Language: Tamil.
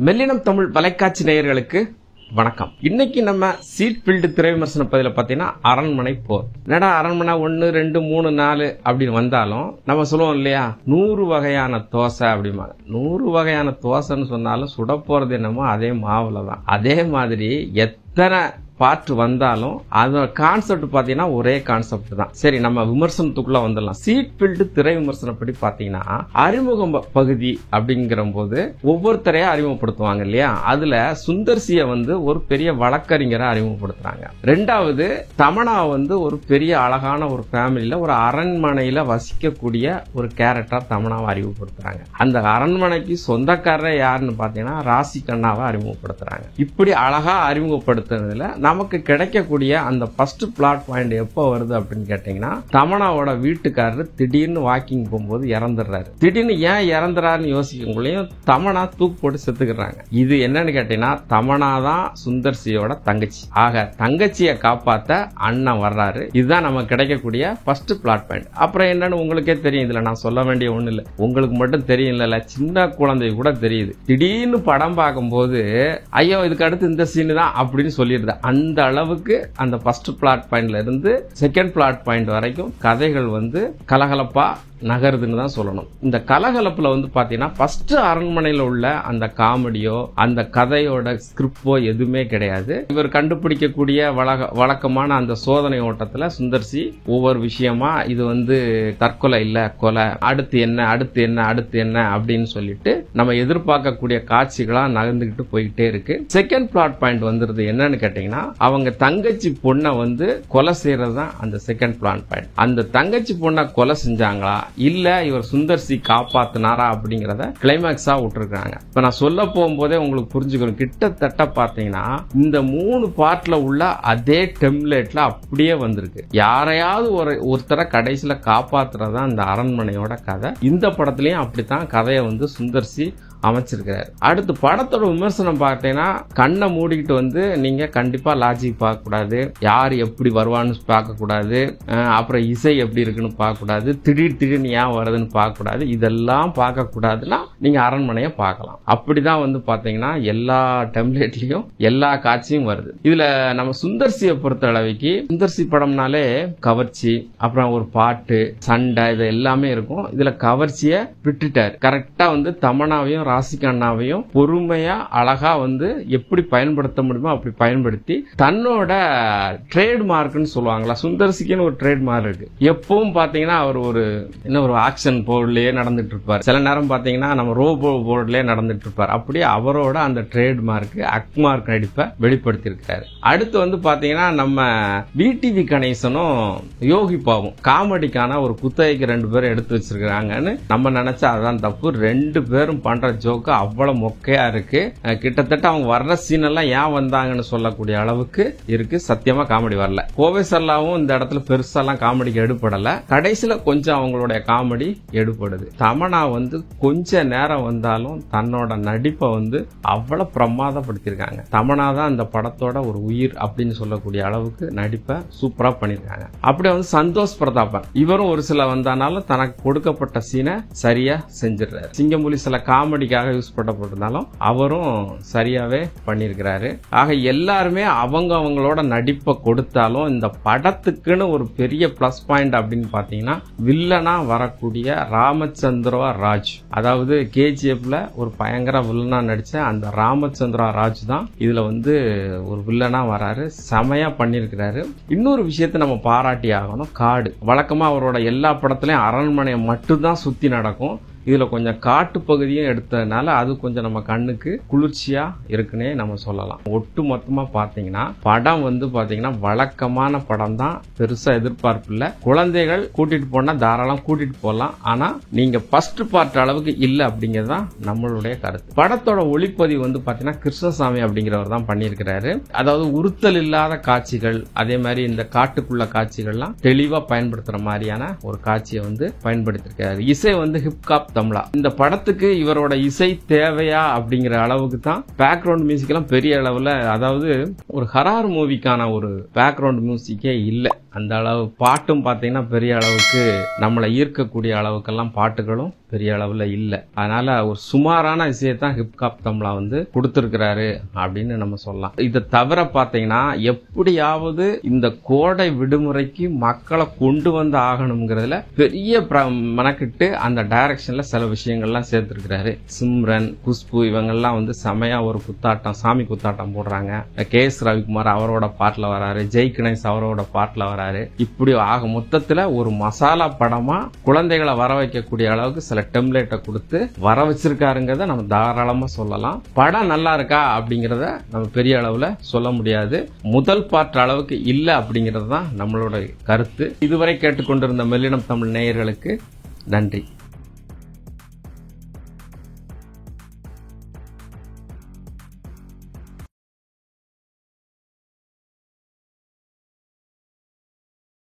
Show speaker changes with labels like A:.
A: மெல்லினம் தமிழ் வலைக்காட்சி நேயர்களுக்கு வணக்கம். இன்னைக்கு நம்ம சீட் ஃபீல்டு திரை விமர்சன பதில பாத்தீங்கன்னா அரண்மனை போர். என்னடா அரண்மனை 1, 2, 3, 4 அப்படின்னு வந்தாலும் நம்ம சொல்லுவோம் இல்லையா, 100 வகையான தோசை அப்படிமா. 100 வகையான தோசைன்னு சொன்னாலும் சுட போறது என்னமோ அதே மாவுல தான். அதே மாதிரி எத்தனை பார்ட் வந்தாலும் அதோட கான்செப்ட் பாத்தீங்கன்னா ஒரே கான்செப்ட் தான். சரி, நம்ம விமர்சனத்துக்குள்ள வந்துடலாம். சீட் ஃபீல்டு திரை விமர்சனப்படி பாத்தீங்கன்னா அறிமுகம் பகுதி அப்படிங்கிற போது ஒவ்வொருத்தரையா அறிமுகப்படுத்துவாங்க இல்லையா. அதுல சுந்தர்சிய ஒரு பெரிய வழக்கறிஞரை அறிமுகப்படுத்துறாங்க. ரெண்டாவது தமனா ஒரு பெரிய அழகான ஒரு ஃபேமிலியில ஒரு அரண்மனையில வசிக்கக்கூடிய ஒரு கேரக்டர் தமனாவை அறிமுகப்படுத்துறாங்க. அந்த அரண்மனைக்கு சொந்தக்காரர் யாருன்னு பாத்தீங்கன்னா ராசி கண்ணாவை அறிமுகப்படுத்துறாங்க. இப்படி அழகா அறிமுகப்படுத்துறதுல நமக்கு கிடைக்கக்கூடிய அந்த ஃபர்ஸ்ட் பிளாட் பாயிண்ட் எப்போ வருது அப்படின்னு கேட்டீங்கன்னா, தமனாவோட வீட்டுக்காரர் திடீர்னு வாக்கிங் போகும்போது இறந்துடுறாரு. திடீர்னு ஏன் இறந்துறாருன்னு யோசிக்கக்குள்ளேயும் தமனா தூக்கு போட்டு செத்துக்கிறாங்க. இது என்னன்னு கேட்டீங்கன்னா, தமனா தான் சுந்தர்சியோட தங்கச்சி. ஆக தங்கச்சியை காப்பாத்த அண்ணன் வர்றாரு. இதுதான் நமக்கு கிடைக்கக்கூடிய ஃபர்ஸ்ட் பிளாட் பாயிண்ட். அப்புறம் என்னன்னு உங்களுக்கே தெரியும், இதுல நான் சொல்ல வேண்டிய ஒண்ணு இல்ல, உங்களுக்கு மட்டும் தெரியும் இல்ல, சின்ன குழந்தை கூட தெரியுது. திடீர்னு படம் பார்க்கும்போது ஐயோ இதுக்கு அடுத்து இந்த சீன் தான் அப்படின்னு சொல்லிடுது. அந்த அளவுக்கு அந்த ஃபர்ஸ்ட் பிளாட் பாயிண்ட்ல இருந்து செகண்ட் பிளாட் பாயிண்ட் வரைக்கும் கதைகள் கலகலப்பா நகருதுன்னு தான் சொல்லணும். இந்த கலகலப்புல பாத்தீங்கன்னா ஃபர்ஸ்ட் அரண்மனையில உள்ள அந்த காமெடியோ அந்த கதையோட ஸ்கிரிப்டோ எதுவுமே கிடையாது. இவர் கண்டுபிடிக்கக்கூடிய வழக்கமான அந்த சோதனை ஓட்டத்துல சுந்தர்சி ஒவ்வொரு விஷயமா இது தற்கொலை இல்ல கொலை, அடுத்து என்ன அடுத்து என்ன அடுத்து என்ன அப்படின்னு சொல்லிட்டு நம்ம எதிர்பார்க்கக்கூடிய காட்சிகளா நகர்ந்துகிட்டு போயிட்டே இருக்கு. செகண்ட் பிளாட் பாயிண்ட் வந்துருது. என்னன்னு கேட்டீங்கன்னா, அவங்க தங்கச்சி பொண்ணை கொலை செய்யறதுதான் அந்த செகண்ட் பிளாட் பாயிண்ட். அந்த தங்கச்சி பொண்ணை கொலை செஞ்சாங்களா இல்ல இவர் சுந்தர்சி காப்பாத்தினாரா அப்படிங்கறத கிளைமேக்ஸா விட்டுருக்காங்க. இப்ப நான் சொல்ல போகும்போதே உங்களுக்கு புரிஞ்சுக்கணும். கிட்டத்தட்ட பாத்தீங்கன்னா இந்த 3 பார்ட்ல உள்ள அதே டெம்ப்ளேட்ல அப்படியே வந்திருக்கு. யாரையாவது ஒருத்தரை கடைசியில காப்பாத்துறதா இந்த அரண்மனையோட கதை. இந்த படத்திலயும் அப்படித்தான் கதையை சுந்தர்சி அமைச்சிருக்காரு. அடுத்து படத்தோட விமர்சனம் பார்த்தீங்கன்னா, கண்ணை மூடிக்கிட்டு நீங்க கண்டிப்பா லாஜிக் பார்க்க கூடாது, யார் எப்படி வருவான்னு பார்க்க கூடாது, அப்புறம் இசை எப்படி இருக்குன்னு பார்க்க கூடாது, திடீர்னு ஏன் வருதுன்னு பார்க்க கூடாது. இதெல்லாம் பார்க்க கூடாதுன்னா நீங்க அரண்மனையை பார்க்கலாம். அப்படிதான் பாத்தீங்கன்னா எல்லா டெம்ப்ளேட்லயும் எல்லா காட்சியும் வருது. இதுல நம்ம சுந்தர்சியை பொறுத்த அளவுக்கு, சுந்தர்சி படம்னாலே கவர்ச்சி, அப்புறம் ஒரு பாட்டு, சண்டை, இது எல்லாமே இருக்கும். இதுல கவர்ச்சியை விட்டுட்டாரு. கரெக்டா தமனாவையும் ராசிகா அண்ணாவையும் பொறுமையா அழகா எப்படி பயன்படுத்த முடியுமோ அப்படி பயன்படுத்தி தன்னோட ட்ரேட் மார்க்னு சொல்லுவாங்களா, சுந்தர்சிக்குன்னு ஒரு ட்ரேட் மார்க் இருக்கு. எப்பவும் பாத்தீங்கன்னா அவர் ஒரு ஆக்ஷன் போர்ட்லயே நடந்துட்டு இருப்பார். சில நேரம் பாத்தீங்கன்னா நம்ம ரோபோ போர்ட்லயே நடந்துட்டு இருப்பார். அப்படியே அவரோட அந்த ட்ரேட் மார்க் அக்மார்க் நடிப்பை வெளிப்படுத்தி இருக்காரு. அடுத்து பாத்தீங்கன்னா நம்ம விடிவி கணேசனும் யோகி பாவும் காமெடிக்கான ஒரு குத்தகைக்கு 2 பேரும் எடுத்து வச்சிருக்காங்கன்னு நம்ம நினைச்சா அதான் தப்பு. 2 பேரும் பண்ற ஜோக்கு அவ்வளவு மொக்கையா இருக்கு. கிட்டத்தட்ட அவங்க வர்ற சீன் எல்லாம் ஏன் வந்தாங்கன்னு சொல்லக்கூடிய அளவுக்கு இருக்கு. சத்தியமா காமெடி வரல. கோவை சர்லாவும் இந்த இடத்துல பெருசாலாம் காமெடிக்கு எடுபடல. கடைசியில கொஞ்சம் அவங்களுடைய காமெடி எடுபடுது. தமனா கொஞ்ச நேரம் வந்தாலும் தன்னோட நடிப்பை அவ்வளவு பிரமாதப்படுத்திருக்காங்க. தமனா தான் இந்த படத்தோட ஒரு உயிர் அப்படின்னு சொல்லக்கூடிய அளவுக்கு நடிப்பை சூப்பரா பண்ணிருக்காங்க. அப்படியே சந்தோஷ் பிரதாபன் இவரும் ஒரு சில வந்தானாலும் தனக்கு கொடுக்கப்பட்ட சீனை சரியா செஞ்சிடறாரு. சிங்கம்புலி சில காமெடிக்காக யூஸ் பண்ணப்பட்டிருந்தாலும் அவரும் சரியாவே பண்ணிருக்கிறாரு. ஆக எல்லாருமே அவங்களோட நடிப்பை கொடுத்தாலும் இந்த படத்துக்குன்னு ஒரு பெரிய பிளஸ் பாயிண்ட் அப்படின்னு பாத்தீங்கன்னா, வில்லனா வரக்கூடிய ராமச்சந்திரா ராஜ், அதாவது கேஜிஎஃப்ல ஒரு பயங்கர வில்லனா நடிச்ச அந்த ராமச்சந்திரா ராஜ் தான் இதுல ஒரு வில்லனா வராரு. செமையா பண்ணிருக்கிறாரு. இன்னொரு விஷயத்தை நம்ம பாராட்டி ஆகணும். காடு வழக்கமா அவரோட எல்லா படத்திலயும் அரண்மனையை மட்டும்தான் சுத்தி நடக்கும். இதுல கொஞ்சம் காட்டு பகுதியும் எடுத்ததுனால அது கொஞ்சம் நம்ம கண்ணுக்கு குளிர்ச்சியா இருக்குன்னே நம்ம சொல்லலாம். ஒட்டு மொத்தமா பாத்தீங்கன்னா படம் பாத்தீங்கன்னா வழக்கமான படம் தான். பெருசா எதிர்பார்ப்பு இல்ல. குழந்தைகள் கூட்டிட்டு போனா தாராளம் கூட்டிட்டு போகலாம். ஆனா நீங்க ஃபர்ஸ்ட் பார்ட் அளவுக்கு இல்ல அப்படிங்கறதுதான் நம்மளுடைய கருத்து. படத்தோட ஒளிப்பதிவு பாத்தீங்கன்னா கிருஷ்ணசாமி அப்படிங்கிறவர் தான் பண்ணியிருக்கிறாரு. அதாவது உறுத்தல் இல்லாத காட்சிகள், அதே மாதிரி இந்த காட்டுக்குள்ள காட்சிகள்லாம் தெளிவா பயன்படுத்துற மாதிரியான ஒரு காட்சியை பயன்படுத்திருக்காரு. இசை ஹிப்காப் தமிழா. இந்த படத்துக்கு இவரோட இசை தேவையா அப்படிங்கிற அளவுக்கு தான் பேக்ரவுண்ட் மியூசிக் எல்லாம் பெரிய அளவுல, அதாவது ஒரு ஹரார் மூவிக்கான ஒரு பேக்ரவுண்ட் மியூசிக்கே இல்ல. அந்த அளவு பாட்டும் பாத்தீங்கன்னா பெரிய அளவுக்கு நம்மளை ஈர்க்கக்கூடிய அளவுக்கெல்லாம் பாட்டுகளும் பெரிய அளவுல இல்ல. அதனால ஒரு சுமாரான இசையத்தான் ஹிப்ஹாப் தமிழா கொடுத்திருக்கிறாரு அப்படின்னு நம்ம சொல்லலாம். இதை தவிர பாத்தீங்கன்னா எப்படியாவது இந்த கோடை விடுமுறைக்கு மக்களை கொண்டு வந்து ஆகணுங்கிறதுல பெரிய மனக்கிட்டு அந்த டைரக்ஷன்ல சில விஷயங்கள்லாம் சேர்த்திருக்கிறாரு. சிம்ரன், குஷ்பு இவங்கெல்லாம் செமையா ஒரு குத்தாட்டம், சாமி குத்தாட்டம் போடுறாங்க. KS ரவிக்குமார் அவரோட பாட்டுல வராரு, ஜெய் கணேஷ் அவரோட பாட்டுல வராரு. இப்படி ஆக மொத்தத்துல ஒரு மசாலா படமா குழந்தைகளை வர வைக்கக்கூடிய அளவுக்கு சில டெம்ப்ளேட்டை கொடுத்து வர வச்சிருக்காருங்கிறத நம்ம தாராளமா சொல்லலாம். படம் நல்லா இருக்கா அப்படிங்கறத நம்ம பெரிய அளவுல சொல்ல முடியாது. முதல் பார்ட் அளவுக்கு இல்ல அப்படிங்கிறது தான் நம்மளோட கருத்து. இதுவரை கேட்டுக்கொண்டிருந்த மெல்லினம் தமிழ் நேயர்களுக்கு நன்றி.